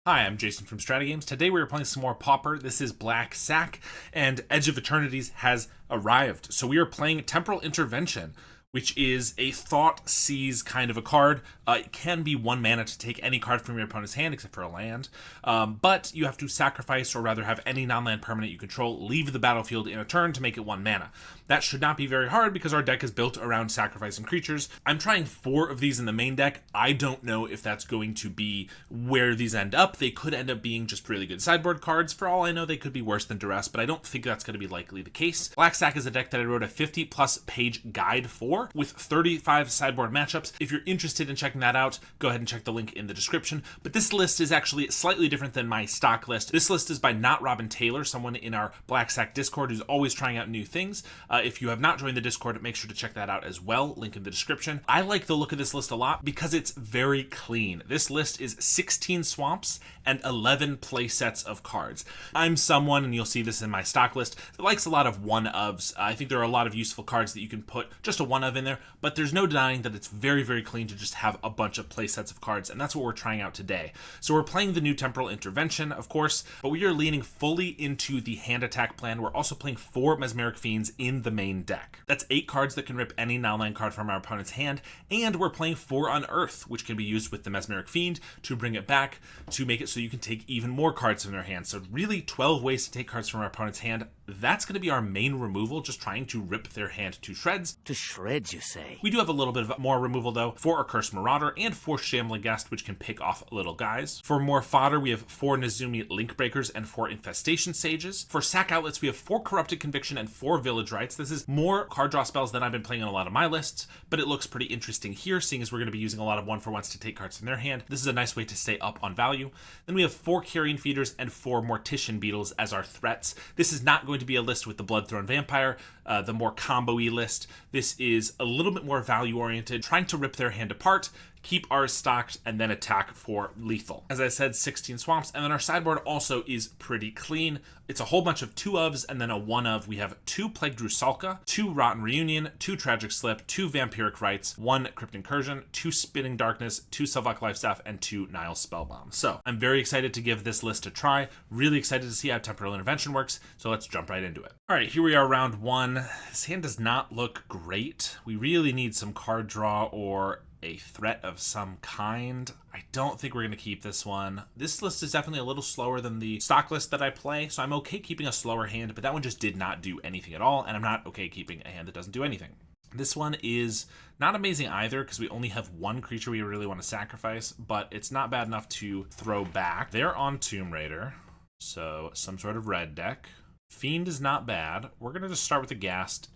Hi, I'm Jason from StrataGames. Today we are playing some more Pauper. This is Black Sac, and Edge of Eternities has arrived. So we are playing Temporal Intervention, which is a thought seize kind of a card. It can be 1 mana to take any card from your opponent's hand except for a land, but you have to sacrifice, or rather have any non-land permanent you control leave the battlefield in a turn to make it 1 mana. That should not be very hard because our deck is built around sacrificing creatures. I'm trying 4 of these in the main deck. I don't know if that's going to be where these end up. They could end up being just really good sideboard cards. For all I know, they could be worse than Duress, but I don't think that's going to be likely the case. Black Sac is a deck that I wrote a 50+ page guide for with 35 sideboard matchups. If you're interested in checking that out, go ahead and check the link in the description. But this list is actually slightly different than my stock list. This list is by Not Robin Taylor, someone in our Black Sac Discord who's always trying out new things. If you have not joined the Discord, make sure to check that out as well. Link in the description. I like the look of this list a lot because it's very clean. This list is 16 swamps and 11 play sets of cards. I'm someone, and you'll see this in my stock list, that likes a lot of one-ofs. I think there are a lot of useful cards that you can put just a one-of in there, but there's no denying that it's very, very clean to just have a bunch of play sets of cards, and that's what we're trying out today. So we're playing the new Temporal Intervention, of course, but we are leaning fully into the hand attack plan. We're also playing 4 Mesmeric Fiends in the main deck. That's 8 cards that can rip any non-land card from our opponent's hand, and we're playing 4 Unearth, which can be used with the Mesmeric Fiend to bring it back to make it so you can take even more cards from their hand. So really 12 ways to take cards from our opponent's hand. That's going to be our main removal, just trying to rip their hand to shreds. To shreds, you say? We do have a little bit of more removal, though, for Accursed Marauder and 4 Shambling Guest, which can pick off little guys. For more fodder, we have 4 Nezumi Link Breakers and 4 Infestation Sages. For sack outlets, we have 4 Corrupted Conviction and 4 Village Rites. This is more card draw spells than I've been playing on a lot of my lists, but it looks pretty interesting here, seeing as we're going to be using a lot of 1-for-1s to take cards from their hand. This is a nice way to stay up on value. Then we have 4 Carrion Feeders and 4 Mortician Beetles as our threats. This is not going to be a list with the Bloodthorn Vampire, the more combo-y list. This is a little bit more value-oriented, trying to rip their hand apart, keep ours stocked, and then attack for lethal. As I said, 16 swamps, and then our sideboard also is pretty clean. It's a whole bunch of 2-ofs and then a 1-of. We have 2 Plagued Rusalka, 2 Rotten Reunion, 2 Tragic Slip, 2 Vampiric Rites, 1 Crypt Incursion, 2 Spinning Darkness, 2 Selvok Lifestaff, and 2 Nile Spellbomb. So I'm very excited to give this list a try. Really excited to see how Temporal Intervention works, so let's jump right into it. All right, here we are, round 1. This hand does not look great. We really need some card draw or a threat of some kind. I don't think we're going to keep this one. This list is definitely a little slower than the stock list that I play, so I'm okay keeping a slower hand, but that one just did not do anything at all, and I'm not okay keeping a hand that doesn't do anything. This one is not amazing either because we only have 1 creature we really want to sacrifice, but it's not bad enough to throw back. They're on Tomb Raider, so some sort of red deck. Fiend is not bad. We're going to just start with the Ghast,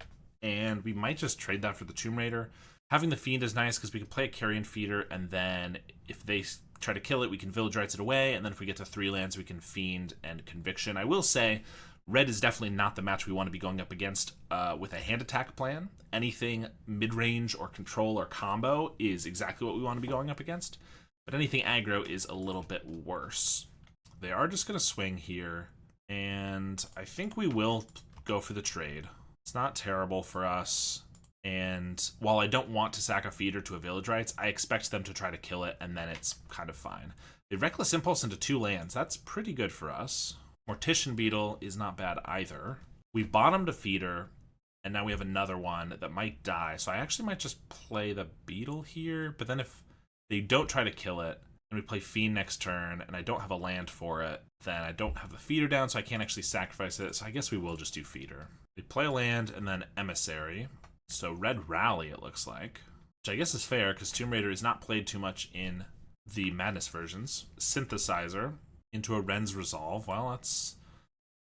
and we might just trade that for the Tomb Raider. Having the Fiend is nice because we can play a Carrion Feeder, and then if they try to kill it, we can Village Rites it away, and then if we get to 3 lands, we can Fiend and Conviction. I will say, red is definitely not the match we want to be going up against with a hand attack plan. Anything mid-range or control or combo is exactly what we want to be going up against, but anything aggro is a little bit worse. They are just going to swing here, and I think we will go for the trade. It's not terrible for us. And while I don't want to sack a feeder to a Village Rites, I expect them to try to kill it, and then it's kind of fine. They Reckless Impulse into 2 lands. That's pretty good for us. Mortician Beetle is not bad either. We bottomed a feeder, and now we have another one that might die. So I actually might just play the Beetle here, but then if they don't try to kill it, and we play Fiend next turn, and I don't have a land for it, then I don't have the feeder down, so I can't actually sacrifice it. So I guess we will just do feeder. We play a land, and then Emissary. So Red Rally, it looks like, which I guess is fair because Tomb Raider is not played too much in the Madness versions. Synthesizer into a Ren's Resolve. Well, that's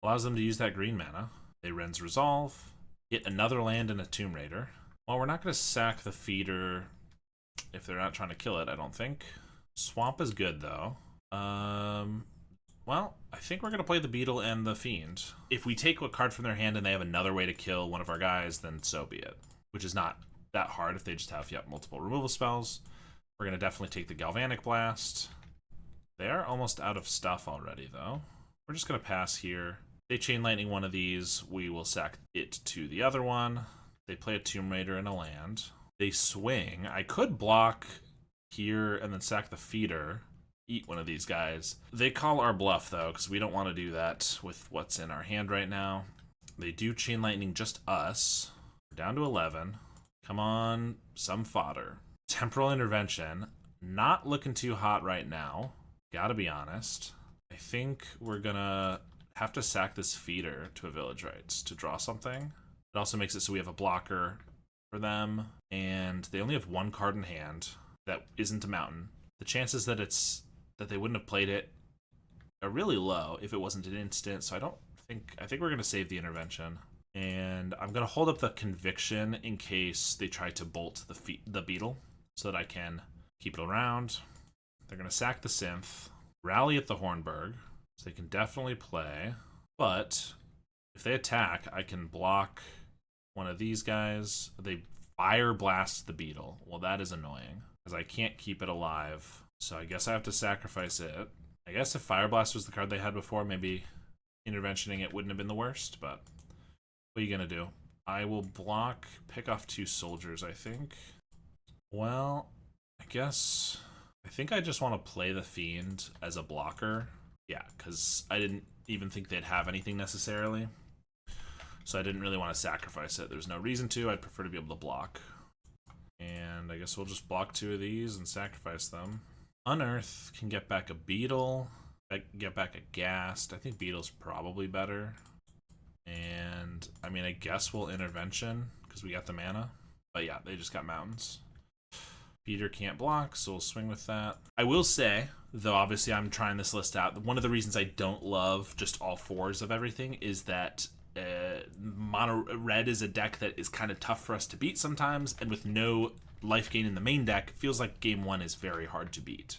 allows them to use that green mana. They Ren's Resolve, get another land and a Tomb Raider. Well, we're not going to sack the feeder if they're not trying to kill it, I don't think. Swamp is good, though. Well, I think we're going to play the Beetle and the Fiend. If we take a card from their hand and they have another way to kill one of our guys, then so be it. Which is not that hard if they just have multiple removal spells. We're going to definitely take the Galvanic Blast. They are almost out of stuff already, though. We're just going to pass here. They Chain Lightning one of these, we will sack it to the other one. They play a Tomb Raider and a land. They swing. I could block here and then sack the feeder. eat one of these guys. They call our bluff, though, because we don't want to do that with what's in our hand right now. They do Chain Lightning just us. We're down to 11. Come on, some fodder. Temporal Intervention. Not looking too hot right now. Gotta be honest. I think we're gonna have to sack this feeder to a Village Rites to draw something. It also makes it so we have a blocker for them, and they only have one card in hand that isn't a mountain. The chances that they wouldn't have played it are really low if it wasn't an instant, so I think we're gonna save the intervention. And I'm gonna hold up the Conviction in case they try to bolt the beetle so that I can keep it around. They're gonna sack the synth, rally at the Hornburg, so they can definitely play. But if they attack, I can block one of these guys. They fire blast the beetle. Well, that is annoying because I can't keep it alive. So I guess I have to sacrifice it. I guess if Fire Blast was the card they had before, maybe interventioning it wouldn't have been the worst, but what are you gonna do? I will block, pick off 2 soldiers, I think. Well, I think I just want to play the Fiend as a blocker. Yeah, because I didn't even think they'd have anything necessarily. So I didn't really want to sacrifice it. There's no reason to. I'd prefer to be able to block. And I guess we'll just block 2 of these and sacrifice them. Unearth can get back a Beetle. Get back a Ghast. I think Beetle's probably better. And, I mean, I guess we'll Intervention because we got the mana. But yeah, they just got mountains. Peter can't block, so we'll swing with that. I will say, though obviously I'm trying this list out, one of the reasons I don't love just all 4s of everything is that mono red is a deck that is kind of tough for us to beat sometimes, and with no life gain in the main deck, it feels like game 1 is very hard to beat.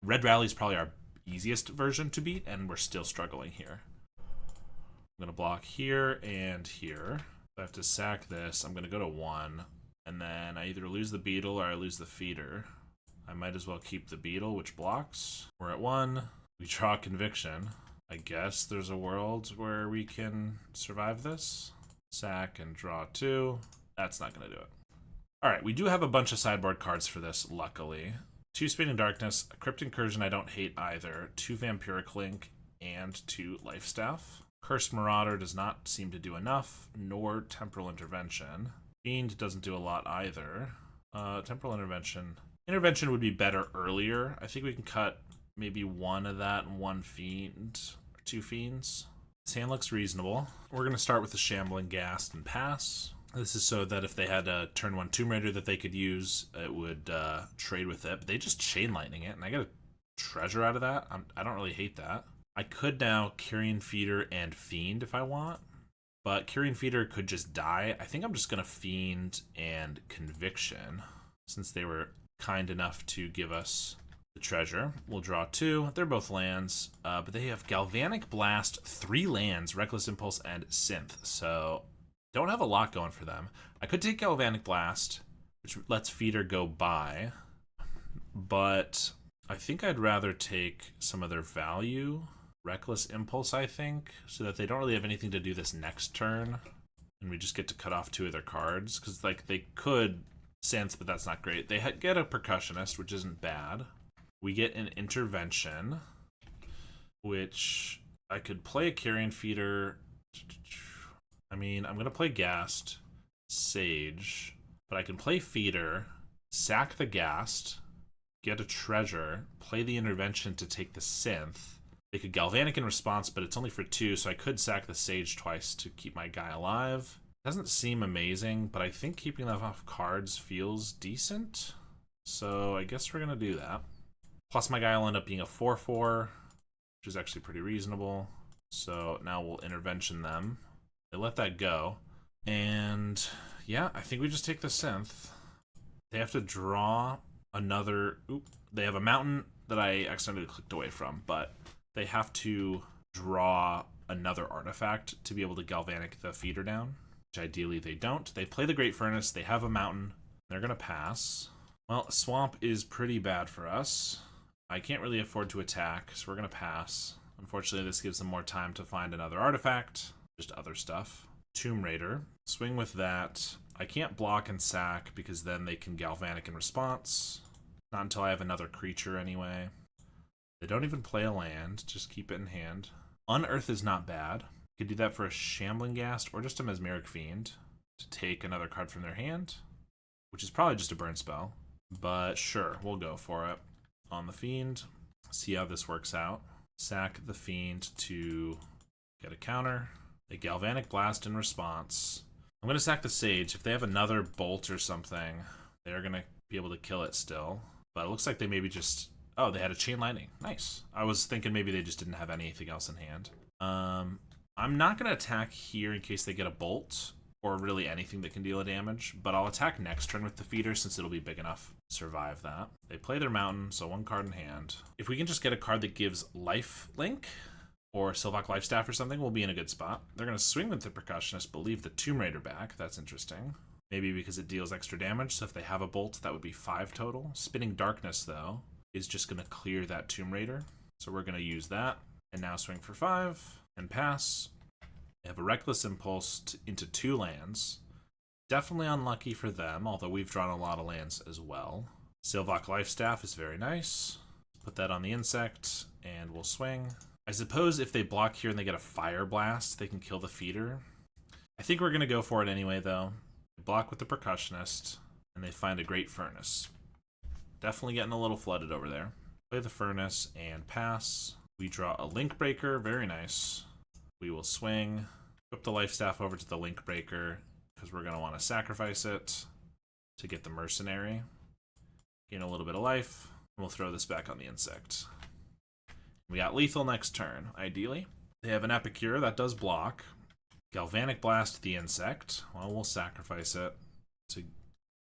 Red Rally is probably our easiest version to beat, and we're still struggling here. I'm going to block here and here. If I have to sack this, I'm going to go to 1. And then I either lose the beetle or I lose the feeder. I might as well keep the beetle, which blocks. We're at 1. We draw Conviction. I guess there's a world where we can survive this. Sack and draw 2. That's not going to do it. Alright, we do have a bunch of sideboard cards for this, luckily. 2 Spinning Darkness, a Crypt Incursion I don't hate either, 2 Vampiric Link, and 2 Life Staff. Cursed Marauder does not seem to do enough, nor Temporal Intervention. Fiend doesn't do a lot either. Temporal Intervention. Intervention would be better earlier. I think we can cut maybe 1 of that and 1 Fiend, or 2 Fiends. This hand looks reasonable. We're going to start with the Shambling Ghast and pass. This is so that if they had a turn 1 Tomb Raider that they could use, it would trade with it. But they just Chain Lightning it, and I get a treasure out of that. I don't really hate that. I could now Carrion Feeder and Fiend if I want. But Carrion Feeder could just die. I think I'm just going to Fiend and Conviction, since they were kind enough to give us the treasure. We'll draw 2. They're both lands, but they have Galvanic Blast, 3 lands, Reckless Impulse, and Synth. So don't have a lot going for them. I could take Galvanic Blast, which lets Feeder go by, but I think I'd rather take some of their value. Reckless Impulse, I think, so that they don't really have anything to do this next turn, and we just get to cut off 2 of their cards, because like they could Synth, but that's not great. They get a Percussionist, which isn't bad. We get an Intervention, which I could play a Carrion Feeder. I mean, I'm going to play Ghast, Sage, but I can play Feeder, sack the Ghast, get a treasure, play the Intervention to take the Synth. They could Galvanic in response, but it's only for 2, so I could sack the Sage twice to keep my guy alive. Doesn't seem amazing, but I think keeping them off cards feels decent. So I guess we're going to do that. Plus my guy will end up being a 4/4, which is actually pretty reasonable. So now we'll Intervention them. They let that go. And yeah, I think we just take the Synth. They have to draw another... Oop, they have a mountain that I accidentally clicked away from, but they have to draw another artifact to be able to Galvanic the Feeder down, which ideally they don't. They play the Great Furnace, they have a mountain, they're going to pass. Well, Swamp is pretty bad for us. I can't really afford to attack, so we're going to pass. Unfortunately, this gives them more time to find another artifact, just other stuff. Tomb Raider, swing with that. I can't block and sack because then they can Galvanic in response. Not until I have another creature anyway. They don't even play a land, just keep it in hand. Unearth is not bad. Could do that for a Shambling Ghast or just a Mesmeric Fiend to take another card from their hand, which is probably just a burn spell. But sure, we'll go for it. On the Fiend, see how this works out. Sack the Fiend to get a counter. A Galvanic Blast in response. I'm going to sack the Sage. If they have another Bolt or something, they're going to be able to kill it still. But it looks like they maybe just... Oh, they had a Chain Lightning. Nice. I was thinking maybe they just didn't have anything else in hand. I'm not going to attack here in case they get a Bolt or really anything that can deal a damage, but I'll attack next turn with the Feeder since it'll be big enough to survive that. They play their Mountain, so 1 card in hand. If we can just get a card that gives Life Link or Sylvok Lifestaff or something, we'll be in a good spot. They're going to swing with the Percussionist, but leave the Tomb Raider back. That's interesting. Maybe because it deals extra damage, so if they have a Bolt, that would be 5 total. Spinning Darkness, though, is just going to clear that Tomb Raider. So we're going to use that, and now swing for 5, and pass. They have a Reckless Impulse into 2 lands. Definitely unlucky for them, although we've drawn a lot of lands as well. Sylvok Lifestaff is very nice. Put that on the Insect, and we'll swing. I suppose if they block here and they get a Fire Blast, they can kill the Feeder. I think we're going to go for it anyway, though. They block with the Percussionist, and they find a Great Furnace. Definitely getting a little flooded over there. Play the Furnace and pass. We draw a Link Breaker, very nice. We will swing, flip the Lifestaff over to the Link Breaker, because we're going to want to sacrifice it to get the Mercenary. Gain a little bit of life, and we'll throw this back on the Insect. We got lethal next turn, ideally. They have an Epicure that does block. Galvanic Blast the Insect. Well, we'll sacrifice it to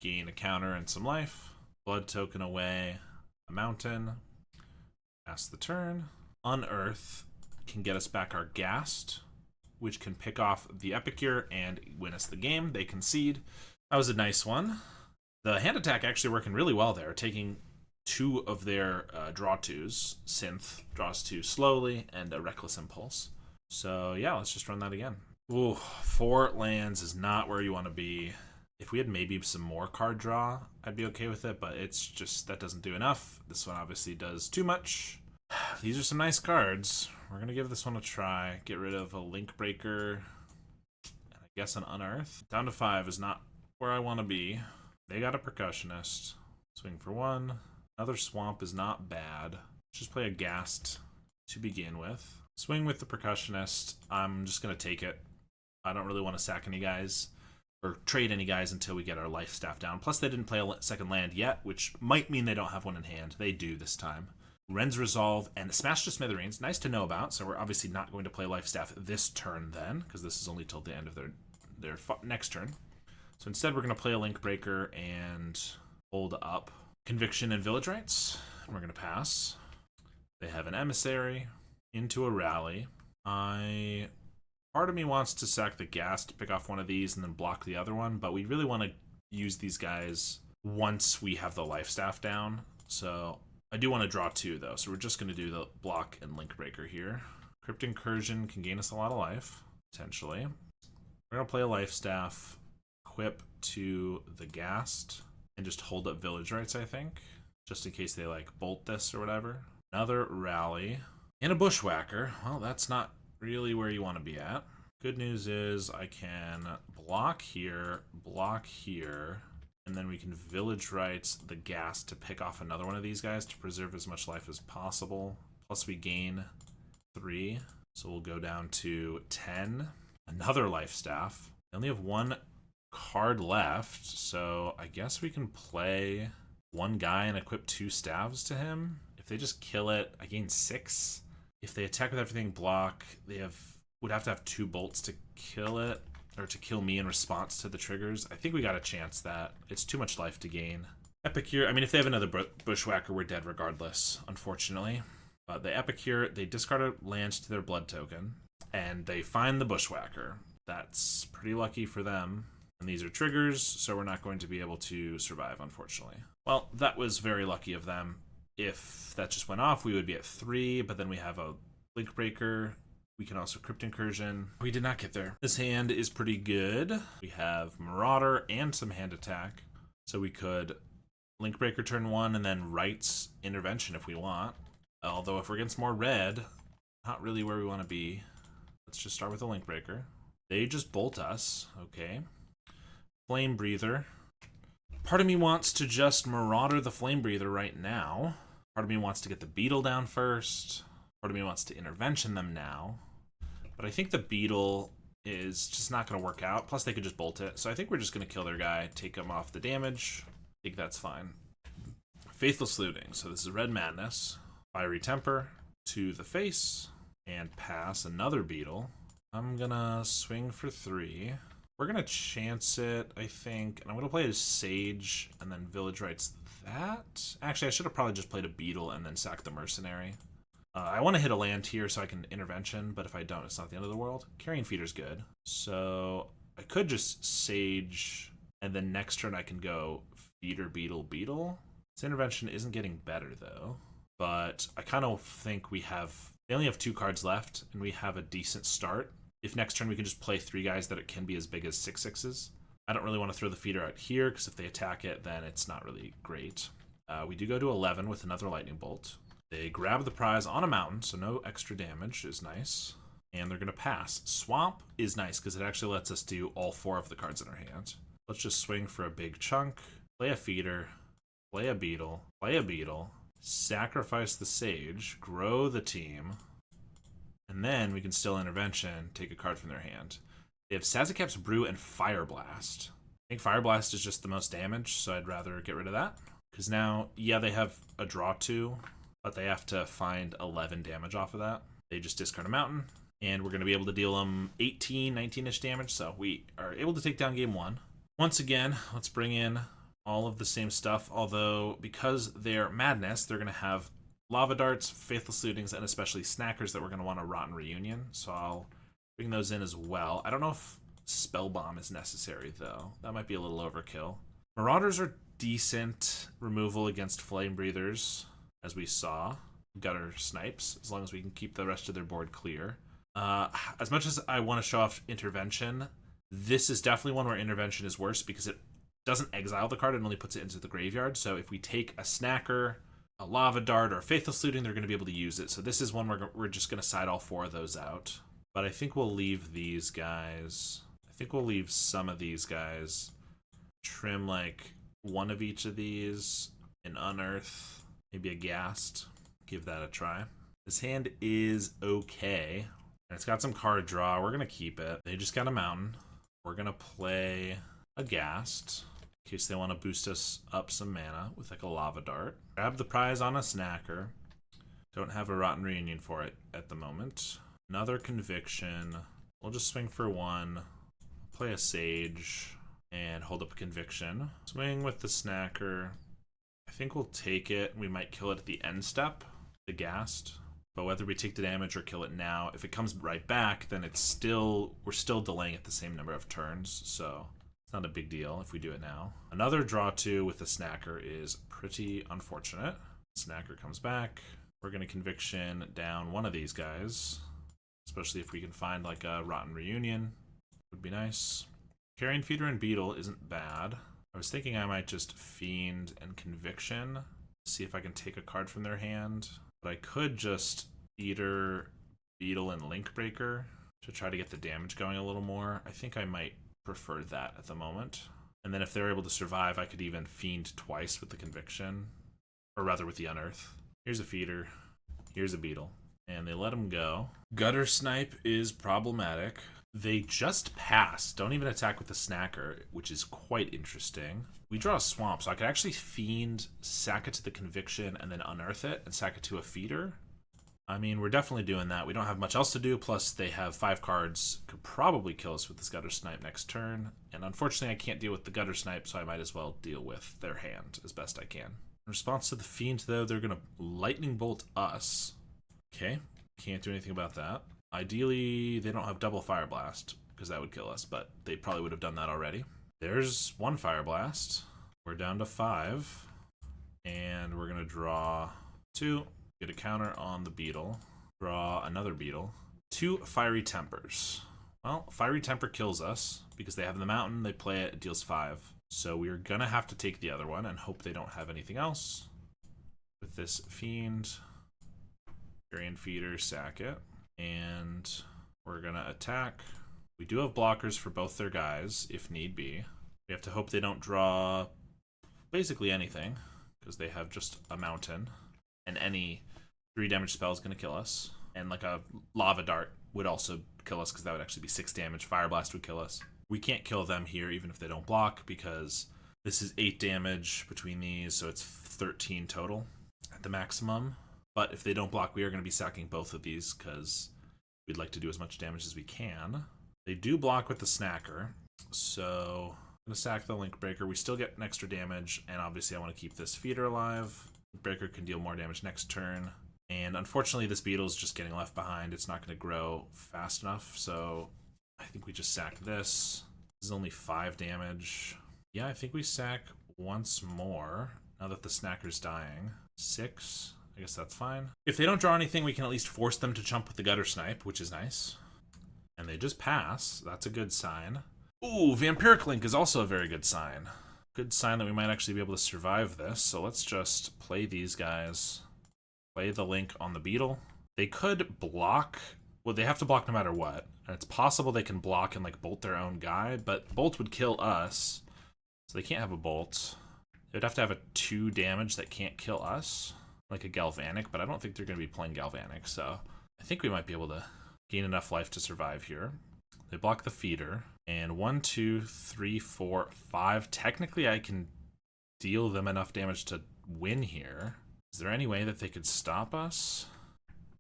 gain a counter and some life. Blood Token away, a Mountain. Pass the turn. Unearth can get us back our Ghast, which can pick off the Epicure and win us the game. They concede. That was a nice one. The hand attack actually working really well there, taking 2 of their draw 2s. Synth draws 2 slowly, and a Reckless Impulse. So yeah, let's just run that again. Ooh, 4 lands is not where you want to be. If we had maybe some more card draw, I'd be okay with it, but it's just, that doesn't do enough. This one obviously does too much. These are some nice cards. We're going to give this one a try. Get rid of a Link Breaker, and I guess an Unearth. Down to 5 is not where I want to be. They got a Percussionist. Swing for 1. Another Swamp is not bad. Let's just play a Ghast to begin with. Swing with the Percussionist. I'm just going to take it. I don't really want to sack any guys or trade any guys until we get our Lifestaff down. Plus, they didn't play a second land yet, which might mean they don't have one in hand. They do this time. Ren's Resolve and Smash to Smithereens. Nice to know about. So we're obviously not going to play Lifestaff this turn then, because this is only till the end of their next turn. So instead, we're going to play a Link Breaker and hold up Conviction and Village Rites. We're going to pass. They have an Emissary into a Rally. Part of me wants to sack the Ghast to pick off one of these and then block the other one, but we really want to use these guys once we have the Lifestaff down. So I do want to draw 2, though, so we're just going to do the block and Link Breaker here. Crypt Incursion can gain us a lot of life, potentially. We're going to play a Lifestaff, equip to the Ghast, and just hold up Village Rites, I think, just in case they, like, bolt this or whatever. Another Rally. And a Bushwhacker. Well, that's not really where you want to be at. Good news is I can block here, and then we can Village Rites the Ghast to pick off another one of these guys to preserve as much life as possible. Plus we gain 3, so we'll go down to 10. Another Lifestaff. I only have 1 card left, so I guess we can play 1 guy and equip 2 staves to him. If they just kill it, I gain 6. If they attack with everything block, they would have to have 2 bolts to kill it, or to kill me in response to the triggers. I think we got a chance that it's too much life to gain. Epicure, I mean, if they have another Bushwhacker, we're dead regardless, unfortunately. But the Epicure, they discard a land to their blood token, and they find the Bushwhacker. That's pretty lucky for them. And these are triggers, so we're not going to be able to survive, unfortunately. Well, that was very lucky of them. If that just went off, we would be at 3, but then we have a Link Breaker. We can also Crypt Incursion. We did not get there. This hand is pretty good. We have Marauder and some hand attack. So we could Link Breaker turn 1 and then Rites Intervention if we want. Although if we're against more red, not really where we want to be. Let's just start with a Link Breaker. They just bolt us. Okay. Flame Breather. Part of me wants to just Marauder the Flame Breather right now. Part of me wants to get the Beetle down first. Part of me wants to Intervention them now. But I think the Beetle is just not going to work out. Plus, they could just bolt it. So I think we're just going to kill their guy, take him off the damage. I think that's fine. Faithless Looting. So this is Red Madness. Fiery Temper to the face. And pass another Beetle. I'm going to swing for 3. We're going to chance it, I think. And I'm going to play a Sage and then Village Rites that. Actually, I should have probably just played a Beetle and then sacked the Mercenary. I want to hit a land here so I can Intervention, but if I don't, it's not the end of the world. Carrion Feeder's good. So I could just Sage, and then next turn I can go Feeder, Beetle, Beetle. This Intervention isn't getting better, though. But I kind of think they only have 2 cards left, and we have a decent start. If next turn we can just play 3 guys that it can be as big as 6/6s. I don't really want to throw the Feeder out here, because if they attack it, then it's not really great. We do go to 11 with another Lightning Bolt. They grab the prize on a mountain, so no extra damage is nice. And they're going to pass. Swamp is nice because it actually lets us do all 4 of the cards in our hand. Let's just swing for a big chunk. Play a Feeder. Play a Beetle. Play a Beetle. Sacrifice the Sage. Grow the team. And then we can still Intervention, take a card from their hand. They have Sazakep's Brew and Fire Blast. I think Fire Blast is just the most damage, so I'd rather get rid of that. Because now, yeah, they have a draw 2. But they have to find 11 damage off of that. They just discard a mountain, and we're going to be able to deal them 18, 19-ish damage, so we are able to take down game 1. Once again, let's bring in all of the same stuff, although because they're Madness, they're going to have Lava Darts, Faithless Lootings, and especially Snackers that we're going to want a Rotten Reunion, so I'll bring those in as well. I don't know if Spell Bomb is necessary, though. That might be a little overkill. Marauders are decent removal against Flame Breathers, as we saw. Gutter Snipes, as long as we can keep the rest of their board clear. As much as I want to show off Intervention, this is definitely one where Intervention is worse because it doesn't exile the card, it only puts it into the graveyard. So if we take a Snacker, a Lava Dart, or a Faithless Looting, they're going to be able to use it. So this is one where we're just going to side all 4 of those out. But I think we'll leave these guys. I think we'll leave some of these guys. Trim like 1 of each of these. An Unearth. Maybe a Ghast. Give that a try. This hand is okay. And it's got some card draw. We're going to keep it. They just got a mountain. We're going to play a Ghast in case they want to boost us up some mana with like a Lava Dart. Grab the prize on a Snacker. Don't have a Rotten Reunion for it at the moment. Another Conviction. We'll just swing for 1. Play a Sage. And hold up a Conviction. Swing with the Snacker. I think we'll take it. We might kill it at the end step, the Ghast. But whether we take the damage or kill it now, if it comes right back, then we're still delaying it the same number of turns. So it's not a big deal if we do it now. Another draw 2 with the Snacker is pretty unfortunate. Snacker comes back. We're going to Conviction down one of these guys, especially if we can find like a Rotten Reunion. Would be nice. Carrion Feeder and Beetle isn't bad. I was thinking I might just Fiend and Conviction, see if I can take a card from their hand. But I could just Eater, Beetle, and Link Breaker to try to get the damage going a little more. I think I might prefer that at the moment. And then if they're able to survive, I could even Fiend twice with the Conviction. Or rather with the Unearth. Here's a Feeder, here's a Beetle. And they let him go. Gutter Snipe is problematic. They just pass, don't even attack with the Snacker, which is quite interesting. We draw a Swamp, so I could actually Fiend, sack it to the Conviction, and then Unearth it, and sack it to a Feeder. I mean, we're definitely doing that. We don't have much else to do, plus they have 5 cards. Could probably kill us with this Gutter Snipe next turn. And unfortunately, I can't deal with the Gutter Snipe, so I might as well deal with their hand as best I can. In response to the Fiend, though, they're going to Lightning Bolt us. Okay, can't do anything about that. Ideally, they don't have double Fire Blast, because that would kill us, but they probably would have done that already. There's 1 Fire Blast. We're down to 5. And we're going to draw 2. Get a counter on the Beetle. Draw another Beetle. 2 Fiery Tempers. Well, Fiery Temper kills us, because they have the mountain, they play it, it deals 5. So we're going to have to take the other one and hope they don't have anything else. With this Fiend, Carrion Feeder, sack it. And we're gonna attack. We do have blockers for both their guys, if need be. We have to hope they don't draw basically anything, because they have just a mountain. And any 3 damage spell is gonna kill us. And like a Lava Dart would also kill us, because that would actually be 6 damage. Fire Blast would kill us. We can't kill them here, even if they don't block, because this is 8 damage between these, so it's 13 total at the maximum. But if they don't block, we are going to be sacking both of these, because we'd like to do as much damage as we can. They do block with the Snacker, so I'm going to sack the Link Breaker. We still get an extra damage, and obviously I want to keep this Feeder alive. Link Breaker can deal more damage next turn. And unfortunately, this Beetle is just getting left behind. It's not going to grow fast enough, so I think we just sack this. This is only 5 damage. Yeah, I think we sack once more, now that the Snacker's dying. 6, I guess that's fine. If they don't draw anything, we can at least force them to chump with the Gutter Snipe, which is nice. And they just pass, that's a good sign. Ooh, Vampiric Link is also a very good sign. Good sign that we might actually be able to survive this, so let's just play these guys. Play the Link on the Beetle. They could block, well, they have to block no matter what. And it's possible they can block and like bolt their own guy, but bolt would kill us. So they can't have a bolt. They'd have to have a 2 damage that can't kill us, like a Galvanic, but I don't think they're going to be playing Galvanic, so I think we might be able to gain enough life to survive here. They block the Feeder, and 1, 2, 3, 4, 5. Technically, I can deal them enough damage to win here. Is there any way that they could stop us?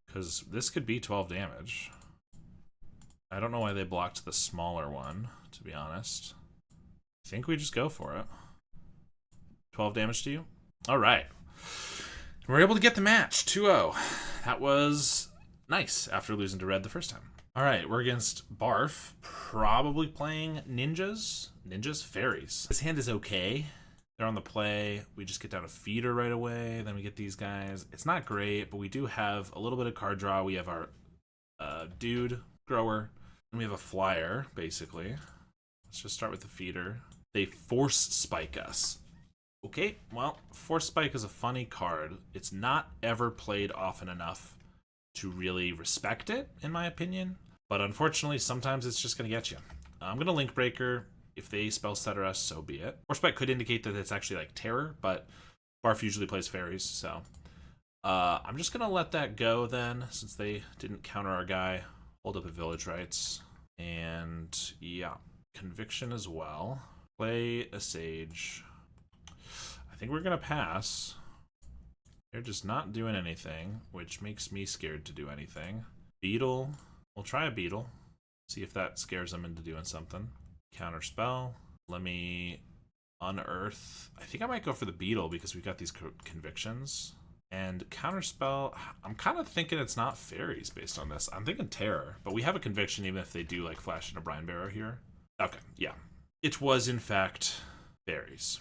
Because this could be 12 damage. I don't know why they blocked the smaller one, to be honest. I think we just go for it. 12 damage to you? All right. We're able to get the match, 2-0. That was nice after losing to Red the first time. All right, we're against Barf, probably playing Ninjas. Fairies. This hand is okay. They're on the play. We just get down a Feeder right away. Then we get these guys. It's not great, but we do have a little bit of card draw. We have our Dude, Grower, and we have a Flyer, basically. Let's just start with the Feeder. They Force Spike us. Okay, well, Force Spike is a funny card. It's not ever played often enough to really respect it, in my opinion. But unfortunately, sometimes it's just going to get you. I'm going to Link Breaker. If they spell stutter us, so be it. Force Spike could indicate that it's actually like Terror, but Barf usually plays Fairies, so I'm just going to let that go then, since they didn't counter our guy. Hold up a Village Rites. And yeah, Conviction as well. Play a Sage. I think we're going to pass. They're just not doing anything, which makes me scared to do anything. Beetle. We'll try a Beetle. See if that scares them into doing something. Counter spell. Let me unearth. I think I might go for the Beetle because we've got these convictions. And counter spell, I'm kind of thinking it's not Fairies based on this. I'm thinking Terror, but we have a conviction even if they do like flash in a Brine Barrow here. Okay, yeah. It was in fact Fairies.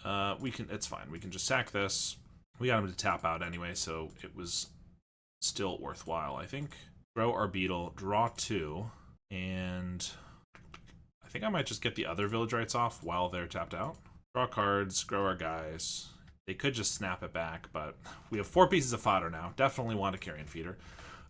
It's fine. We can just sack this. We got him to tap out anyway, so it was still worthwhile, I think. Grow our Beetle, draw 2, and I think I might just get the other Village Rites off while they're tapped out. Draw cards, grow our guys. They could just snap it back, but we have 4 pieces of fodder now. Definitely want a Carrion Feeder.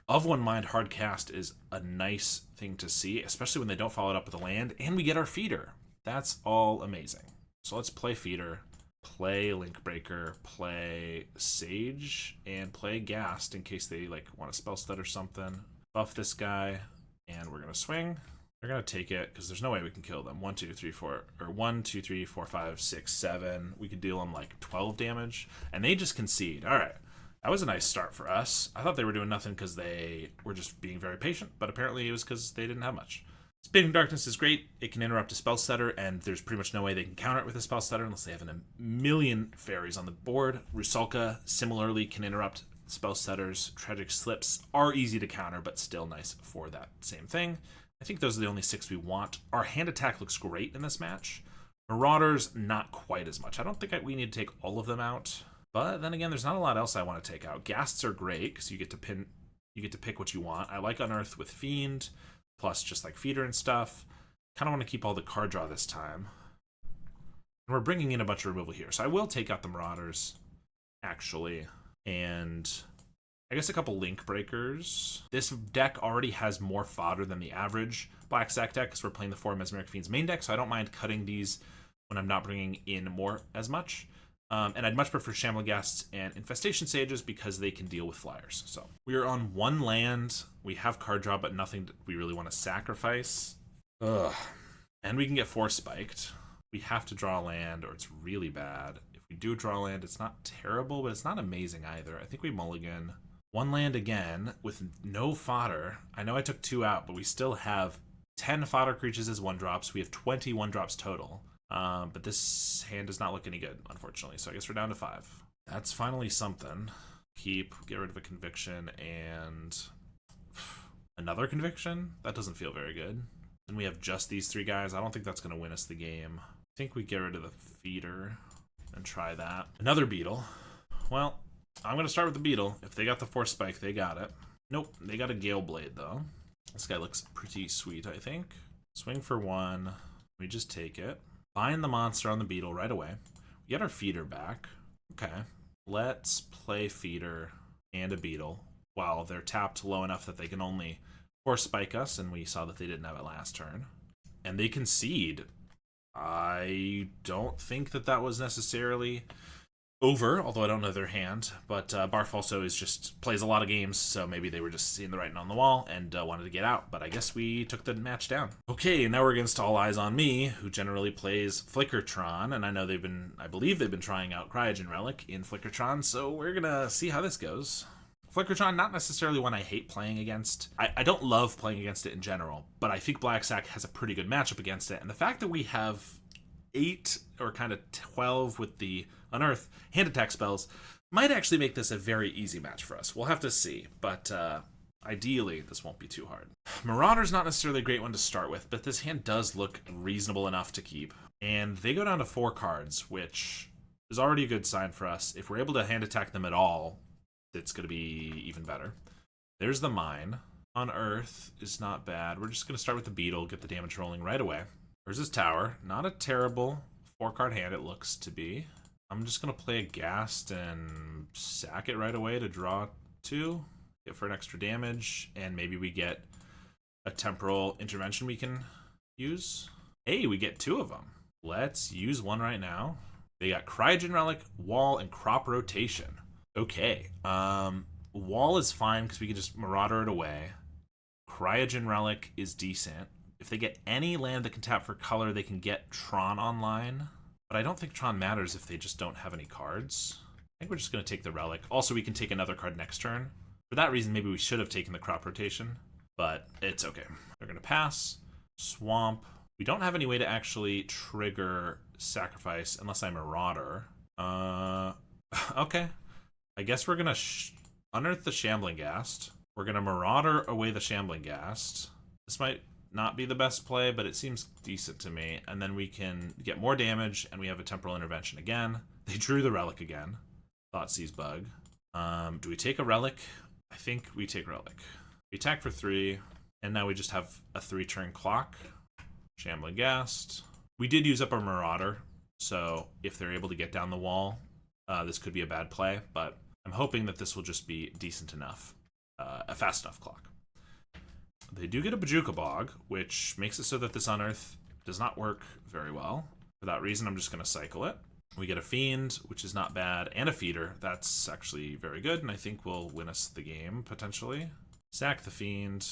Of One Mind hard cast is a nice thing to see, especially when they don't follow it up with a land, and we get our Feeder. That's all amazing. So let's play Feeder, play Link Breaker, play Sage, and play Ghast in case they like want to spell stud or something. Buff this guy, and we're gonna swing. They're gonna take it because there's no way we can kill them. 1, 2, 3, 4, or 1, 2, 3, 4, 5, 6, 7. We could deal them like 12 damage, and they just concede. All right, that was a nice start for us. I thought they were doing nothing because they were just being very patient, but apparently it was because they didn't have much. Spinning Darkness is great. It can interrupt a spell stutter, and there's pretty much no way they can counter it with a spell stutter unless they have a million fairies on the board. Rusalka similarly can interrupt spell stutters. Tragic Slips are easy to counter, but still nice for that same thing. I think those are the only 6 we want. Our hand attack looks great in this match. Marauders, not quite as much. I don't think we need to take all of them out, but then again, there's not a lot else I want to take out. Ghasts are great because you get to pick what you want. I like Unearth with Fiend, plus just like Feeder and stuff. Kind of want to keep all the card draw this time. And we're bringing in a bunch of removal here, so I will take out the Marauders, actually. And I guess a couple link breakers. This deck already has more fodder than the average Black Sac deck because we're playing the 4 Mesmeric Fiends main deck, so I don't mind cutting these when I'm not bringing in more as much. And I'd much prefer Shambling Ghasts and Infestation Sages because they can deal with flyers. So we are on 1 land. We have card draw, but nothing we really want to sacrifice. Ugh. And we can get 4 spiked. We have to draw a land or it's really bad. If we do draw a land, it's not terrible, but it's not amazing either. I think we mulligan. 1 land again with no fodder. I know I took 2 out, but we still have 10 fodder creatures as 1-drops. We have 20 1-drops total. But this hand does not look any good, unfortunately. So I guess we're down to 5. That's finally something. Keep, get rid of a conviction, and another conviction? That doesn't feel very good. Then we have just these 3 guys. I don't think that's going to win us the game. I think we get rid of the feeder and try that. Another beetle. Well, I'm going to start with the beetle. If they got the 4 spike, they got it. Nope, they got a Gale Blade, though. This guy looks pretty sweet, I think. Swing for 1. We just take it. Find the monster on the beetle right away. We get our feeder back. Okay. Let's play feeder and a beetle while they're tapped low enough that they can only 4 spike us, and we saw that they didn't have it last turn. And they concede. I don't think that that was necessarily over, although I don't know their hand, but Barf also plays a lot of games, so maybe they were just seeing the writing on the wall and wanted to get out, but I guess we took the match down. Okay, now we're against All Eyes on Me, who generally plays Flickertron, and I believe they've been trying out Cryogen Relic in Flickertron, so we're gonna see how this goes. Flickertron, not necessarily one I hate playing against. I don't love playing against it in general, but I think Black Sac has a pretty good matchup against it, and the fact that we have 8 or kind of 12 with the Unearth hand attack spells might actually make this a very easy match for us. We'll have to see, but ideally this won't be too hard. Marauder's not necessarily a great one to start with, but this hand does look reasonable enough to keep. And they go down to 4 cards, which is already a good sign for us. If we're able to hand attack them at all, it's going to be even better. There's the Mine. Unearth is not bad. We're just going to start with the Beetle, get the damage rolling right away. There's his Tower. Not a terrible 4-card hand, it looks to be. I'm just going to play a Ghast and sack it right away to draw 2. Get for an extra damage, and maybe we get a Temporal Intervention we can use. Hey, we get 2 of them. Let's use one right now. They got Cryogen Relic, Wall, and Crop Rotation. Okay. Wall is fine because we can just Marauder it away. Cryogen Relic is decent. If they get any land that can tap for color, they can get Tron online. But I don't think Tron matters if they just don't have any cards. I think we're just going to take the Relic. Also, we can take another card next turn. For that reason, maybe we should have taken the Crop Rotation. But it's okay. We're going to pass. Swamp. We don't have any way to actually trigger Sacrifice unless I Marauder. Okay. I guess we're going to Unearth the Shambling Ghast. We're going to Marauder away the Shambling Ghast. This might not be the best play, but it seems decent to me. And then we can get more damage, and we have a Temporal Intervention again. They drew the Relic again. Thoughtseize Bug. Do we take a Relic? I think we take Relic. We attack for 3, and now we just have a 3-turn clock. Shambling Ghast. We did use up our Marauder, so if they're able to get down the wall, this could be a bad play, but I'm hoping that this will just be decent enough. A fast enough clock. They do get a Bajuka Bog, which makes it so that this Unearth does not work very well. For that reason, I'm just going to cycle it. We get a Fiend, which is not bad, and a Feeder. That's actually very good, and I think will win us the game, potentially. Sack the Fiend,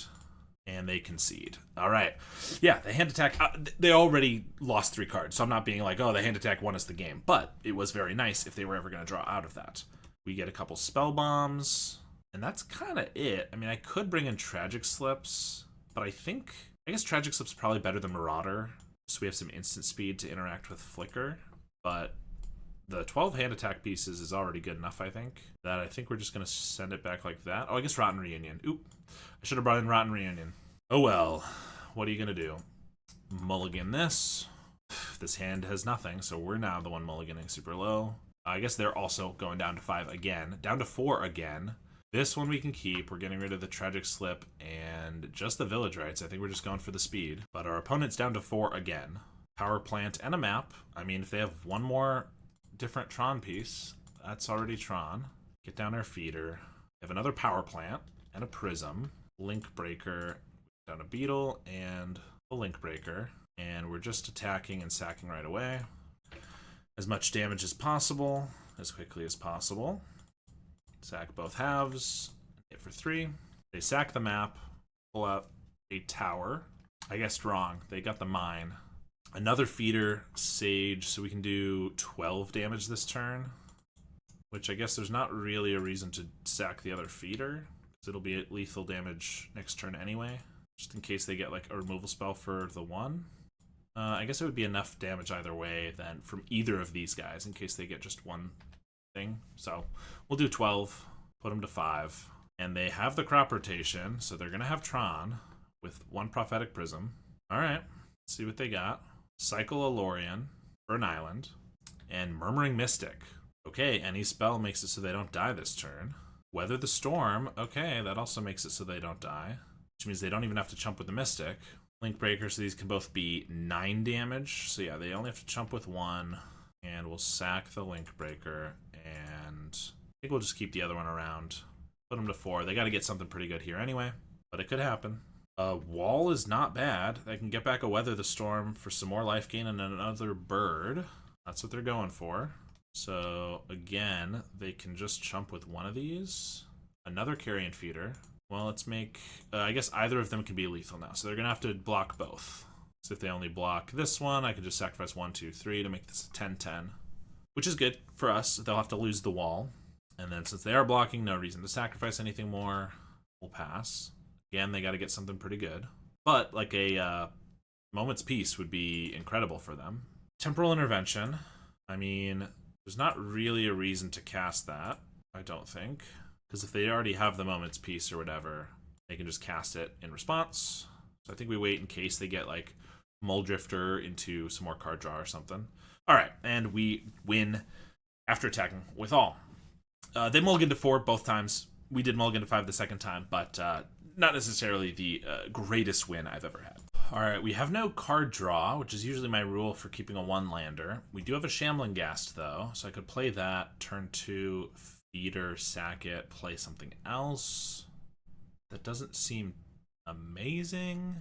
and they concede. All right. Yeah, the hand attack, they already lost 3 cards, so I'm not being like, oh, the hand attack won us the game, but it was very nice if they were ever going to draw out of that. We get a couple Spell Bombs. And that's kind of it. I mean, I could bring in Tragic Slips, but I guess Tragic Slips is probably better than Marauder, so we have some instant speed to interact with Flicker. But the 12 hand attack pieces is already good enough, I think. I think we're just going to send it back like that. Oh, I guess Rotten Reunion. Oop. I should have brought in Rotten Reunion. Oh well. What are you going to do? Mulligan this. This hand has nothing, so we're now the one mulliganing super low. I guess they're also going down to 5 again. Down to 4 again. This one we can keep. We're getting rid of the Tragic Slip and just the Village Rites. I think we're just going for the speed. But our opponent's down to 4 again. Power Plant and a map. I mean, if they have one more different Tron piece, that's already Tron. Get down our Feeder. We have another power plant and a prism, link breaker, down a beetle and a link breaker, and we're just attacking and sacking right away. As much damage as possible, as quickly as possible. Sack both halves, hit for 3. They sack the map, pull out a tower. I guessed wrong, they got the mine. Another feeder, Sage, so we can do 12 damage this turn. Which I guess there's not really a reason to sack the other feeder, because it'll be lethal damage next turn anyway. Just in case they get like a removal spell for the 1. I guess it would be enough damage either way then from either of these guys in case they get just one thing. So we'll do 12, put them to 5. And they have the crop rotation, so they're going to have Tron with 1 Prophetic Prism. Alright, let's see what they got. Cycle Alorian for an island. And Murmuring Mystic. Okay, any spell makes it so they don't die this turn. Weather the Storm. Okay, that also makes it so they don't die. Which means they don't even have to chump with the Mystic. Link Breaker, so these can both be 9 damage. So yeah, they only have to chump with 1. And we'll sack the Link Breaker. And I think we'll just keep the other one around. Put them to 4. They got to get something pretty good here anyway. But it could happen. Wall is not bad. They can get back a Weather the Storm for some more life gain and another bird. That's what they're going for. So again, they can just chump with one of these. Another Carrion Feeder. Well, let's make... I guess either of them can be lethal now. So they're going to have to block both. So if they only block this one, I could just sacrifice 1, 2, 3 to make this a 10-10. Which is good for us. They'll have to lose the wall. And then since they are blocking, no reason to sacrifice anything more. We'll pass. Again, they got to get something pretty good. But like a Moment's Peace would be incredible for them. Temporal Intervention. I mean, there's not really a reason to cast that, I don't think. Because if they already have the Moment's Peace or whatever, they can just cast it in response. So I think we wait in case they get like Muldrifter into some more card draw or something. Alright, and we win after attacking with all. They mulliganed to 4 both times. We did mulligan to 5 the second time, but not necessarily the greatest win I've ever had. Alright, we have no card draw, which is usually my rule for keeping a 1-lander. We do have a Shambling Ghast, though, so I could play that, turn 2, feeder, sack it, play something else. That doesn't seem amazing.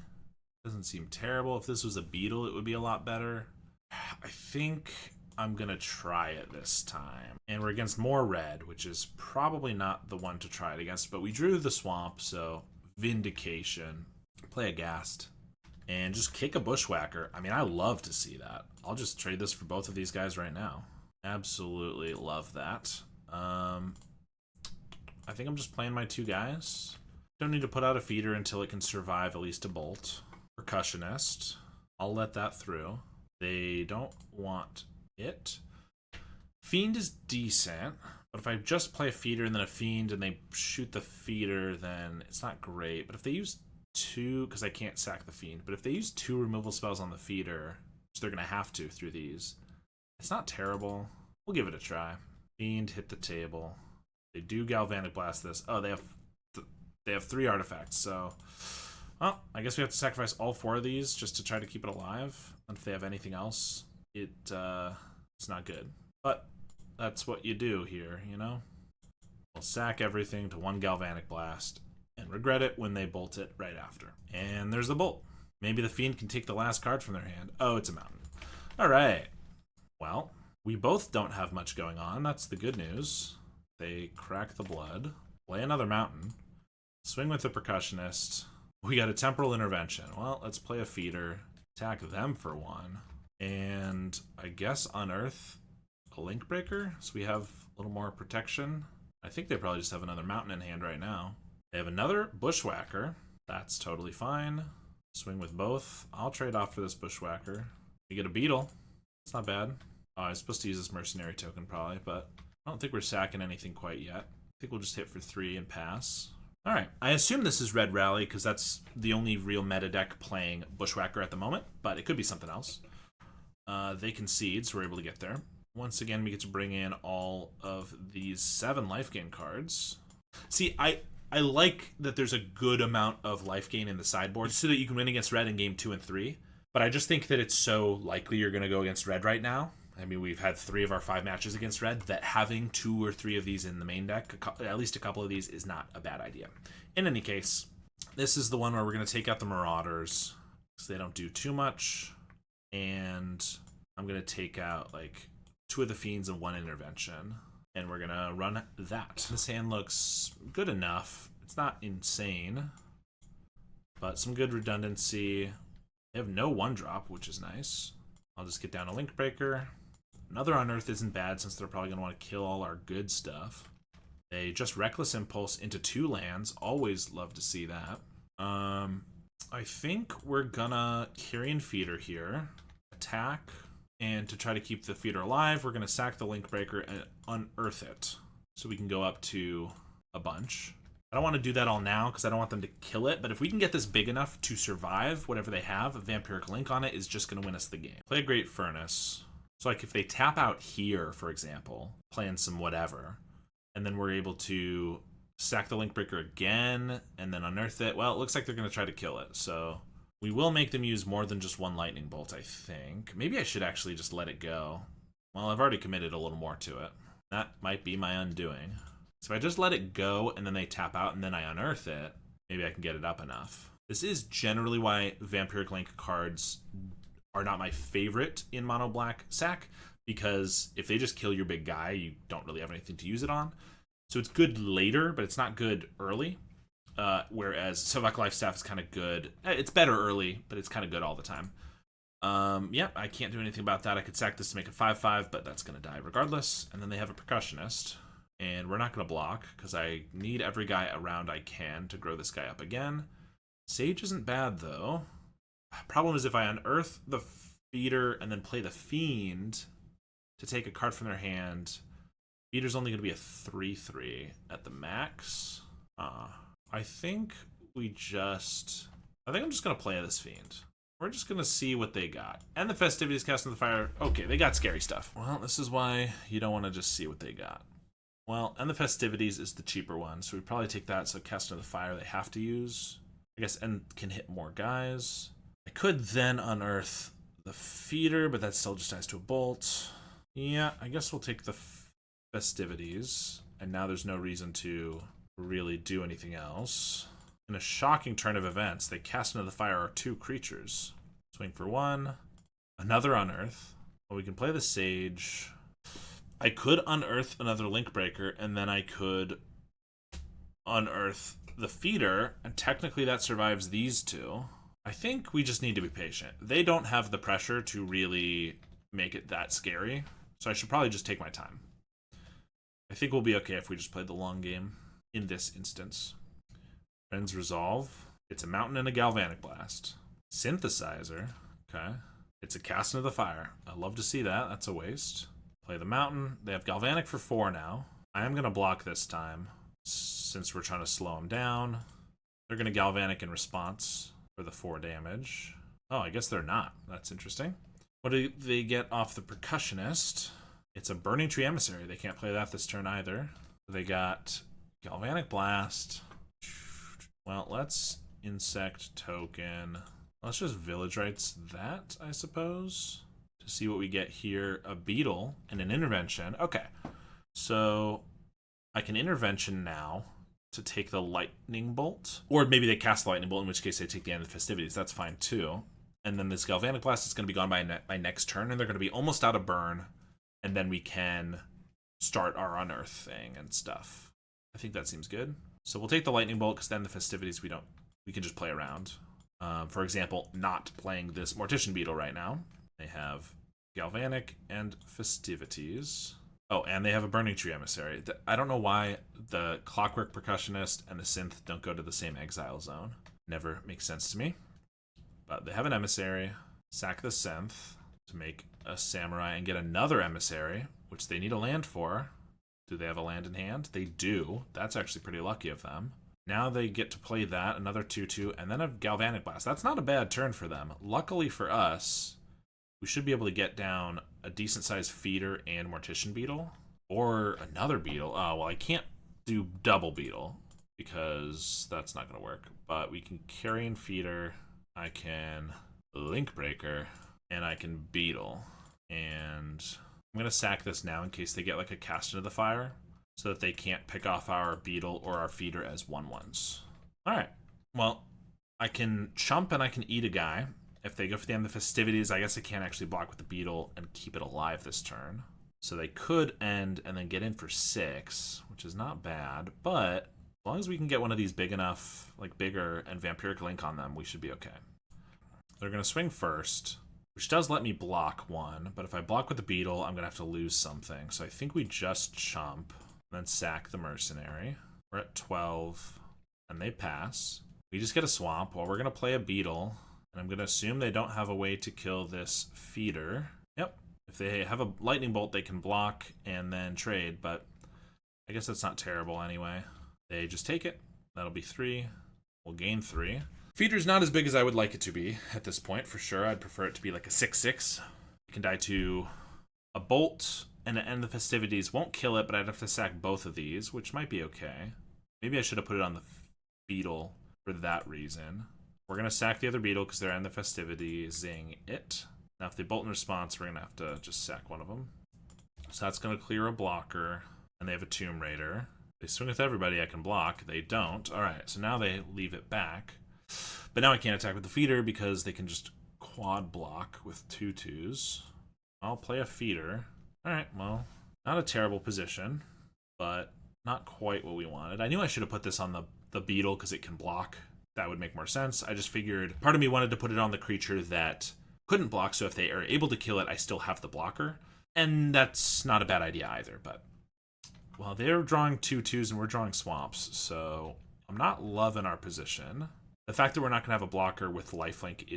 Doesn't seem terrible. If this was a beetle, it would be a lot better. I think I'm gonna try it this time. And we're against more red, which is probably not the one to try it against, but we drew the swamp, so Vindication. Play a Ghast. And just kick a Bushwhacker. I mean, I love to see that. I'll just trade this for both of these guys right now. Absolutely love that. I think I'm just playing my 2 guys. Don't need to put out a feeder until it can survive at least a bolt. Percussionist. I'll let that through. They don't want it. Fiend is decent, but if I just play a feeder and then a fiend and they shoot the feeder, then it's not great. But if they use 2, because I can't sack the fiend, but if they use 2 removal spells on the feeder, which they're going to have to through these, it's not terrible. We'll give it a try. Fiend, hit the table. They do Galvanic Blast this. Oh, they have 3 artifacts, so... Well, I guess we have to sacrifice all 4 of these just to try to keep it alive. And if they have anything else, it's not good. But that's what you do here, you know? We'll sack everything to 1 Galvanic Blast and regret it when they bolt it right after. And there's the bolt. Maybe the Fiend can take the last card from their hand. Oh, it's a mountain. Alright. Well, we both don't have much going on. That's the good news. They crack the blood. Play another mountain. Swing with the Percussionist. We got a Temporal Intervention. Well, let's play a feeder. Attack them for 1. And I guess unearth a Link Breaker, so we have a little more protection. I think they probably just have another mountain in hand right now. They have another Bushwhacker. That's totally fine. Swing with both. I'll trade off for this Bushwhacker. We get a Beetle. It's not bad. Oh, I was supposed to use this Mercenary token probably, but I don't think we're sacking anything quite yet. I think we'll just hit for 3 and pass. Alright, I assume this is Red Rally because that's the only real meta deck playing Bushwhacker at the moment, but it could be something else. They concede, so we're able to get there. Once again, we get to bring in all of these 7 life gain cards. See, I like that there's a good amount of life gain in the sideboard so that you can win against red in game 2 and 3, but I just think that it's so likely you're going to go against red right now, I mean, we've had 3 of our 5 matches against red, that having 2 or 3 of these in the main deck, at least a couple of these, is not a bad idea. In any case, this is the one where we're going to take out the Marauders, because they don't do too much, and I'm going to take out, like, 2 of the Fiends and 1 Intervention, and we're going to run that. This hand looks good enough. It's not insane, but some good redundancy. They have no 1-drop, which is nice. I'll just get down a Link Breaker. Another Unearth isn't bad, since they're probably going to want to kill all our good stuff. They just Reckless Impulse into 2 lands. Always love to see that. I think we're gonna Carrion Feeder here. Attack. And to try to keep the feeder alive, we're going to sack the Link Breaker and unearth it. So we can go up to a bunch. I don't want to do that all now because I don't want them to kill it. But if we can get this big enough to survive whatever they have, a Vampiric Link on it is just going to win us the game. Play a Great Furnace. So like if they tap out here, for example, playing some whatever, and then we're able to sack the Link Breaker again and then unearth it. Well, it looks like they're going to try to kill it. So we will make them use more than just 1 Lightning Bolt, I think. Maybe I should actually just let it go. Well, I've already committed a little more to it. That might be my undoing. So if I just let it go and then they tap out and then I unearth it, maybe I can get it up enough. This is generally why Vampiric Link cards are not my favorite in Mono Black Sac, because if they just kill your big guy, you don't really have anything to use it on. So it's good later, but it's not good early. Whereas Silvac Lifestaff is kind of good. It's better early, but it's kind of good all the time. Yeah, I can't do anything about that. I could sack this to make it 5/5, but that's going to die regardless. And then they have a Percussionist. And we're not going to block, because I need every guy around I can to grow this guy up again. Sage isn't bad, though. Problem is if I unearth the Feeder and then play the Fiend to take a card from their hand, Feeder's only going to be a 3/3 at the max. I think I'm just going to play this Fiend. We're just going to see what they got. And the Festivities, Cast in the Fire. Okay, they got scary stuff. Well, this is why you don't want to just see what they got. Well, and the Festivities is the cheaper one, so we probably take that. So Cast in the Fire they have to use, I guess, and can hit more guys. I could then unearth the Feeder, but that still just dies to a Bolt. Yeah, I guess we'll take the Festivities, and now there's no reason to really do anything else. In a shocking turn of events, they cast into the fire our 2 creatures. Swing for 1. Another unearth. Well, we can play the Sage. I could unearth another Link Breaker, and then I could unearth the Feeder, and technically that survives these 2. I think we just need to be patient. They don't have the pressure to really make it that scary, so I should probably just take my time. I think we'll be okay if we just play the long game in this instance. Friends Resolve. It's a Mountain and a Galvanic Blast. Synthesizer. Okay. It's a Cast into the Fire. I love to see that. That's a waste. Play the Mountain. They have Galvanic for 4 now. I am going to block this time, since we're trying to slow them down. They're going to Galvanic in response for the 4 damage. Oh, I guess they're not. That's interesting. What do they get off the Percussionist? It's a Burning Tree Emissary. They can't play that this turn either. They got Galvanic Blast. Well, let's Insect Token. Let's just Village Rites that, I suppose, to see what we get here. A Beetle and an Intervention. Okay, so I can Intervention now to take the Lightning Bolt. Or maybe they cast the Lightning Bolt, in which case they take the end of the Festivities. That's fine, too. And then this Galvanic Blast is going to be gone by next turn, and they're going to be almost out of burn. And then we can start our Unearth thing and stuff. I think that seems good. So we'll take the Lightning Bolt, because then the Festivities we can just play around. For example, not playing this Mortician Beetle right now. They have Galvanic and Festivities. Oh, and they have a Burning Tree Emissary. I don't know why the Clockwork Percussionist and the Synth don't go to the same exile zone. Never makes sense to me. But they have an Emissary. Sack the Synth to make a Samurai and get another Emissary, which they need a land for. Do they have a land in hand? They do. That's actually pretty lucky of them. Now they get to play that, another 2/2, and then a Galvanic Blast. That's not a bad turn for them. Luckily for us, we should be able to get down a decent-sized Feeder and Mortician Beetle. Or another Beetle. Oh, well, I can't do double Beetle, because that's not going to work. But we can Carrion Feeder, I can Link Breaker, and I can Beetle. And I'm going to sack this now in case they get like a cast into the fire so that they can't pick off our beetle or our feeder as 1/1s. All right. Well, I can chump and I can eat a guy. If they go for the end of the festivities, I guess I can't actually block with the beetle and keep it alive this turn. So they could end and then get in for 6, which is not bad. But as long as we can get one of these big enough, like bigger, and Vampiric Link on them, we should be okay. They're going to swing first, which does let me block 1. But if I block with the beetle, I'm going to have to lose something. So I think we just chump and then sack the mercenary. We're at 12, and they pass. We just get a swamp. Well, we're going to play a beetle. And I'm going to assume they don't have a way to kill this feeder. Yep. If they have a lightning bolt, they can block and then trade, but I guess that's not terrible anyway. They just take it. That'll be 3. We'll gain 3. Feeder's not as big as I would like it to be at this point, for sure. I'd prefer it to be like a 6/6. You can die to a bolt, and at the end of the festivities won't kill it, but I'd have to sack both of these, which might be okay. Maybe I should have put it on the beetle for that reason. We're going to sack the other beetle because they're in the festivities-ing it. Now, if they bolt in response, we're going to have to just sack one of them. So that's going to clear a blocker, and they have a Tomb Raider. They swing with everybody I can block. They don't. All right, so now they leave it back. But now I can't attack with the feeder because they can just quad block with 2/2s. I'll play a feeder. All right, well, not a terrible position, but not quite what we wanted. I knew I should have put this on the beetle because it can block. That would make more sense. I just figured part of me wanted to put it on the creature that couldn't block, so if they are able to kill it, I still have the blocker. And that's not a bad idea either, but... Well, they're drawing 2/2s and we're drawing swamps, so I'm not loving our position. The fact that we're not going to have a blocker with lifelink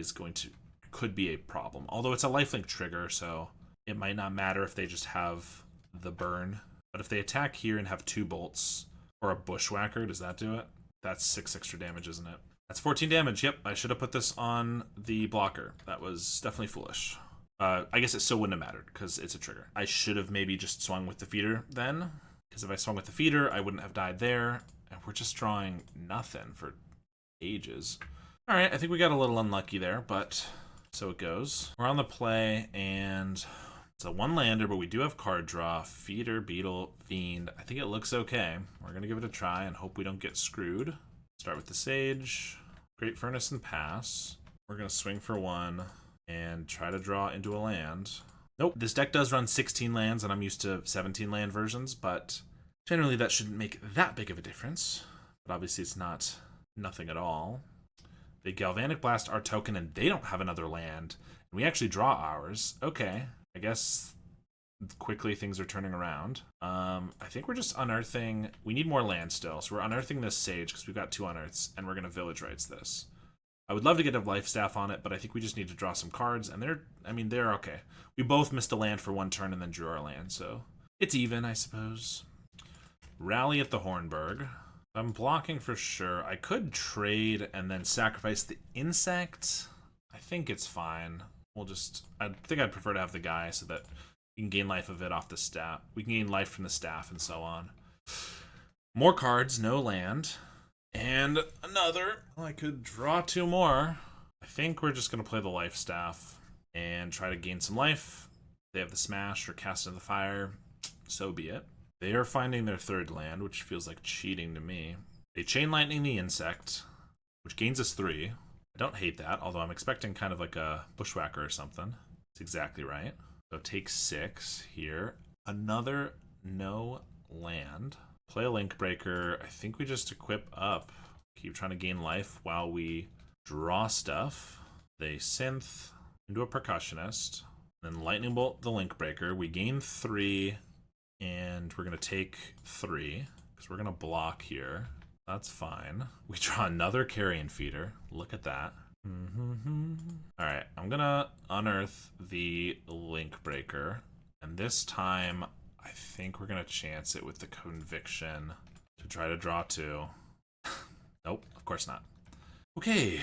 could be a problem. Although it's a lifelink trigger, so it might not matter if they just have the burn. But if they attack here and have 2 bolts, or a bushwhacker, does that do it? That's 6 extra damage, isn't it? That's 14 damage. Yep, I should have put this on the blocker. That was definitely foolish. I guess it still wouldn't have mattered because it's a trigger. I should have maybe just swung with the feeder then, because if I swung with the feeder, I wouldn't have died there. And we're just drawing nothing for ages. All right, I think we got a little unlucky there, but so it goes. We're on the play, and it's a 1-lander, but we do have card draw. Feeder, beetle, fiend. I think it looks okay. We're going to give it a try and hope we don't get screwed. Start with the Sage, Great Furnace, and pass. We're going to swing for 1 and try to draw into a land. Nope, this deck does run 16 lands, and I'm used to 17 land versions, but generally that shouldn't make that big of a difference. But obviously it's not nothing at all. They Galvanic Blast our token, and they don't have another land. And we actually draw ours. Okay, I guess quickly things are turning around. I think we're just unearthing. We need more land still, so we're unearthing this Sage because we've got 2 unearths, and we're going to Village Rites this. I would love to get a Life Staff on it, but I think we just need to draw some cards, and they're okay. We both missed a land for 1 turn and then drew our land, so it's even, I suppose. Rally at the Hornburg. I'm blocking for sure. I could trade and then sacrifice the insect. I think it's fine. I think I'd prefer to have the guy so that we can gain life of it off the staff. We can gain life from the staff and so on. More cards, no land. And another. I could draw 2 more. I think we're just going to play the life staff and try to gain some life. They have the smash or cast into the fire. So be it. They are finding their 3rd land, which feels like cheating to me. They chain lightning the insect, which gains us 3. I don't hate that, although I'm expecting kind of like a bushwhacker or something. It's exactly right. So take 6 here. Another no land. Play a link breaker. I think we just equip up. Keep trying to gain life while we draw stuff. They synth into a percussionist. Then lightning bolt the link breaker. We gain 3. And we're going to take 3, because we're going to block here. That's fine. We draw another Carrion Feeder. Look at that. All right, I'm going to unearth the Link Breaker. And this time, I think we're going to chance it with the Conviction to try to draw 2. Nope, of course not. Okay.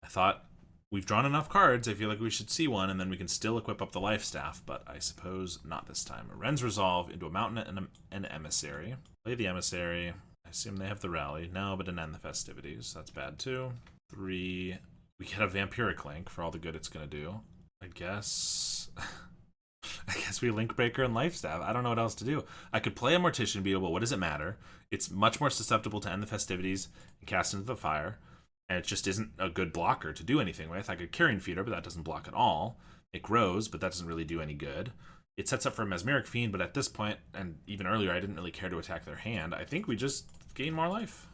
I thought we've drawn enough cards. I feel like we should see one, and then we can still equip up the Life Staff, but I suppose not this time. Ren's Resolve into a Mountain and an Emissary. Play the Emissary. I assume they have the Rally. No, but an End the Festivities. That's bad, too. 3. We get a Vampiric Link for all the good it's going to do. I guess... I guess we Link Breaker and Life Staff. I don't know what else to do. I could play a Mortician Beetle, but what does it matter? It's much more susceptible to end the festivities and cast into the fire, and it just isn't a good blocker to do anything with. I could Carrion Feeder, but that doesn't block at all. It grows, but that doesn't really do any good. It sets up for a Mesmeric Fiend, but at this point, and even earlier, I didn't really care to attack their hand. I think we just gain more life.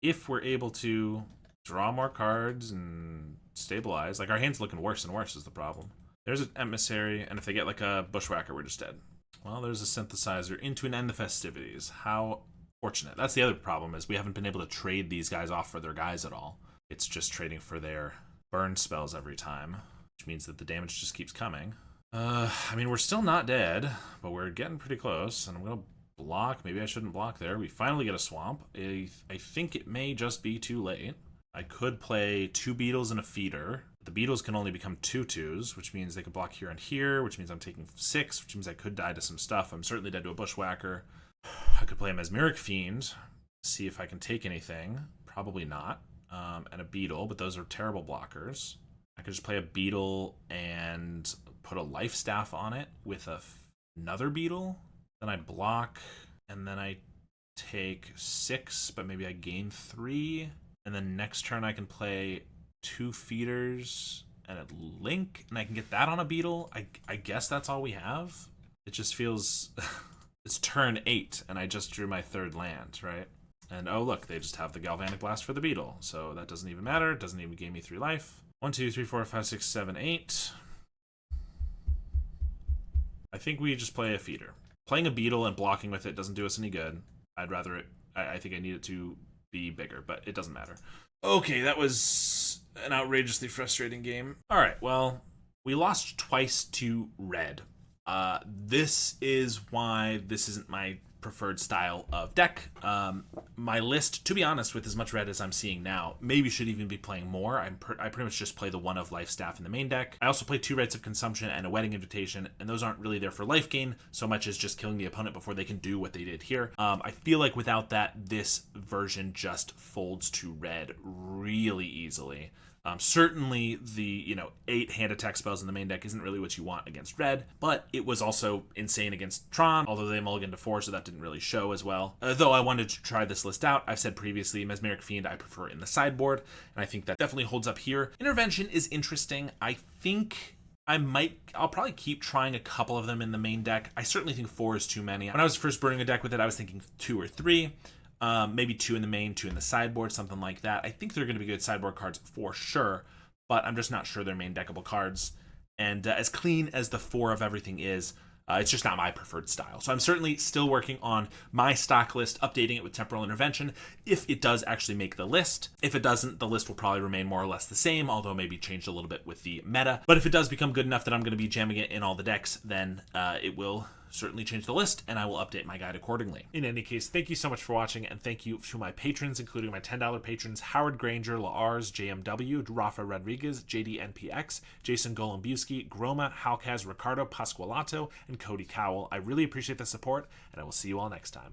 If we're able to draw more cards and stabilize, like our hand's looking worse and worse is the problem. There's an Emissary, and if they get like a Bushwhacker, we're just dead. Well, there's a Synthesizer into an End the Festivities. How fortunate. That's the other problem, is we haven't been able to trade these guys off for their guys at all. It's just trading for their burn spells every time, which means that the damage just keeps coming. I mean, we're still not dead, but we're getting pretty close, and I'm going to block. Maybe I shouldn't block there. We finally get a Swamp. I think it may just be too late. I could play 2 Beetles and a Feeder. The Beetles can only become 2/2s, which means they could block here and here, which means I'm taking 6, which means I could die to some stuff. I'm certainly dead to a Bushwhacker. I could play a Mesmeric Fiend, see if I can take anything. Probably not. And a Beetle, but those are terrible blockers. I could just play a Beetle and put a Life Staff on it with another Beetle. Then I block, and then I take 6, but maybe I gain 3. And then next turn I can play 2 Feeders and a Link, and I can get that on a Beetle. I guess that's all we have. It just feels... It's turn 8, and I just drew my 3rd land, right? And oh look, they just have the Galvanic Blast for the Beetle, so that doesn't even matter. It doesn't even gain me 3 life. 1, 2, 3, 4, 5, 6, 7, 8. I think we just play a Feeder. Playing a Beetle and blocking with it doesn't do us any good. I'd rather it... I think I need it to be bigger, but it doesn't matter. Okay, that was an outrageously frustrating game. All right, well, we lost twice to red. This is why this isn't my preferred style of deck. My list, to be honest, with as much red as I'm seeing now, maybe should even be playing more. I pretty much just play the 1 of Life Staff in the main deck. I also play 2 Rites of Consumption and a Wedding Invitation, and those aren't really there for life gain so much as just killing the opponent before they can do what they did here. I feel like without that, this version just folds to red really easily. Certainly the 8 hand attack spells in the main deck isn't really what you want against red, but it was also insane against Tron, although they mulliganed to 4, so that didn't really show as well. Though I wanted to try this list out, I've said previously, Mesmeric Fiend I prefer in the sideboard, and I think that definitely holds up here. Intervention is interesting. I think I'll probably keep trying a couple of them in the main deck. I certainly think 4 is too many. When I was first burning a deck with it, I was thinking 2 or 3. Maybe 2 in the main, 2 in the sideboard, something like that. I think they're going to be good sideboard cards for sure, but I'm just not sure they're main deckable cards. And as clean as the 4 of everything is, it's just not my preferred style. So I'm certainly still working on my stock list, updating it with Temporal Intervention, if it does actually make the list. If it doesn't, the list will probably remain more or less the same, although maybe changed a little bit with the meta. But if it does become good enough that I'm going to be jamming it in all the decks, then it will certainly change the list, and I will update my guide accordingly. In any case, thank you so much for watching, and thank you to my patrons, including my $10 patrons, Howard Granger, Laars, JMW, Rafa Rodriguez, JDNPX, Jason Golombuski, Groma, Halkaz, Ricardo Pasqualato, and Cody Cowell. I really appreciate the support, and I will see you all next time.